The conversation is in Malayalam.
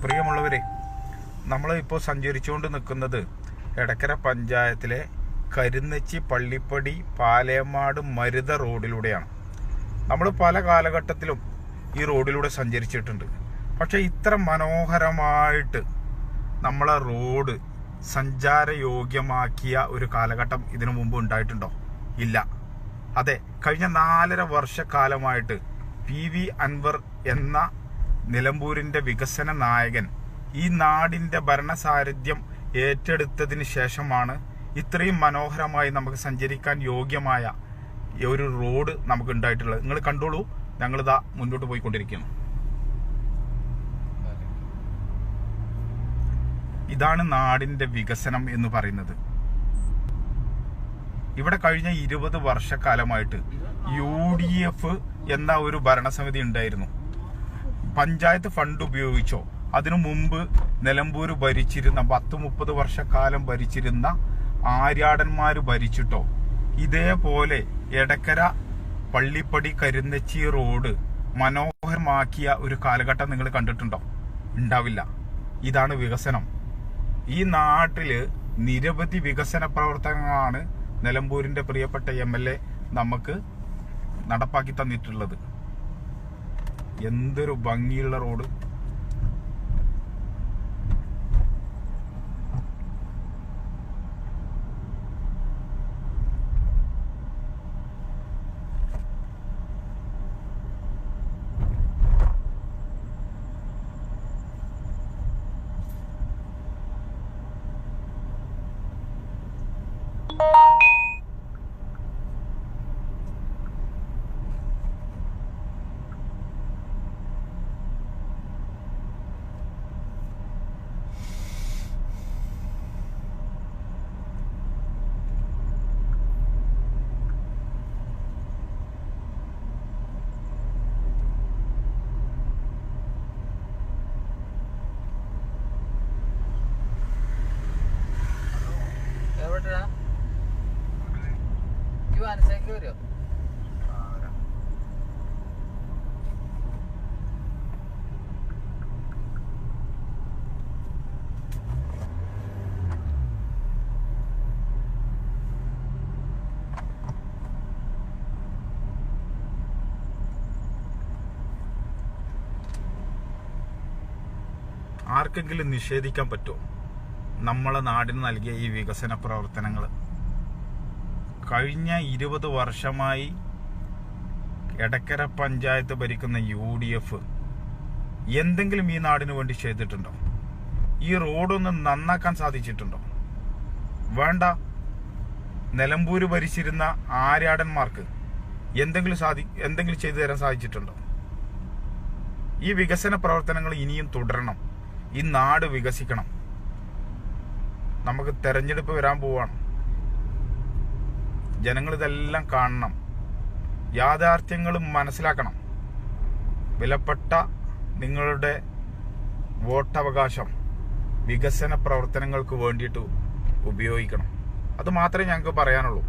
പ്രിയമുള്ളവരെ, നമ്മൾ ഇപ്പോൾ സഞ്ചരിച്ചുകൊണ്ട് നിൽക്കുന്നത് എടക്കര പഞ്ചായത്തിലെ കരുന്നച്ചി പള്ളിപ്പടി പാലേമാട് മരുത റോഡിലൂടെയാണ്. നമ്മൾ പല കാലഘട്ടത്തിലും ഈ റോഡിലൂടെ സഞ്ചരിച്ചിട്ടുണ്ട്. പക്ഷേ ഇത്ര മനോഹരമായിട്ട് നമ്മളെ റോഡ് സഞ്ചാരയോഗ്യമാക്കിയ ഒരു കാലഘട്ടം ഇതിനു മുമ്പ് ഉണ്ടായിട്ടുണ്ടോ? ഇല്ല. അതെ, കഴിഞ്ഞ 4.5 വർഷക്കാലമായിട്ട് PV അൻവർ എന്ന നിലമ്പൂരിൻ്റെ വികസന നായകൻ ഈ നാടിൻ്റെ ഭരണസാരഥ്യം ഏറ്റെടുത്തതിന് ശേഷമാണ് ഇത്രയും മനോഹരമായി നമുക്ക് സഞ്ചരിക്കാൻ യോഗ്യമായ ഒരു റോഡ് നമുക്ക് ഉണ്ടായിട്ടുള്ളത്. നിങ്ങൾ കണ്ടോളൂ, ഞങ്ങളിതാ മുന്നോട്ട് പോയിക്കൊണ്ടിരിക്കുന്നു. ഇതാണ് നാടിൻ്റെ വികസനം എന്ന് പറയുന്നത്. ഇവിടെ കഴിഞ്ഞ 20 വർഷക്കാലമായിട്ട് UDF എന്ന ഒരു ഭരണസമിതി ഉണ്ടായിരുന്നു. പഞ്ചായത്ത് ഫണ്ട് ഉപയോഗിച്ചോ അതിനു മുമ്പ് നിലമ്പൂർ ഭരിച്ചിരുന്ന 10-30 വർഷക്കാലം ഭരിച്ചിരുന്ന ആര്യാടന്മാർ ഭരിച്ചിട്ടോ ഇതേപോലെ എടക്കര പള്ളിപ്പടി കരുന്നച്ചി റോഡ് മനോഹരമാക്കിയ ഒരു കാലഘട്ടം നിങ്ങൾ കണ്ടിട്ടുണ്ടോ? ഉണ്ടാവില്ല. ഇതാണ് വികസനം. ഈ നാട്ടില് നിരവധി വികസന പ്രവർത്തനങ്ങളാണ് നിലമ്പൂരിന്റെ പ്രിയപ്പെട്ട MLA നമുക്ക് നടപ്പാക്കി തന്നിട്ടുള്ളത്. എന്തൊരു ഭംഗിയുള്ള റോഡ്! ആർക്കെങ്കിലും നിഷേധിക്കാൻ പറ്റുമോ നമ്മളെ നാടിന് നൽകിയ ഈ വികസന പ്രവർത്തനങ്ങൾ? കഴിഞ്ഞ 20 വർഷമായി എടക്കര പഞ്ചായത്ത് ഭരിക്കുന്ന UDF എന്തെങ്കിലും ഈ നാടിന് വേണ്ടി ചെയ്തിട്ടുണ്ടോ? ഈ റോഡൊന്ന് നന്നാക്കാൻ സാധിച്ചിട്ടുണ്ടോ? വേണ്ട. നിലമ്പൂര് ഭരിച്ചിരുന്ന ആര്യാടന്മാർക്ക് എന്തെങ്കിലും ചെയ്തു തരാൻ സാധിച്ചിട്ടുണ്ടോ? ഈ വികസന പ്രവർത്തനങ്ങൾ ഇനിയും തുടരണം. ഈ നാട് വികസിക്കണം. നമുക്ക് തെരഞ്ഞെടുപ്പ് വരാൻ പോവാണ്. ജനങ്ങൾ ഇതെല്ലാം കാണണം, യാഥാർത്ഥ്യങ്ങളും മനസ്സിലാക്കണം. വിലപ്പെട്ട നിങ്ങളുടെ വോട്ടവകാശം വികസന പ്രവർത്തനങ്ങൾക്ക് വേണ്ടിയിട്ട് ഉപയോഗിക്കണം. അത് മാത്രമേ ഞങ്ങൾക്ക് പറയാനുള്ളൂ.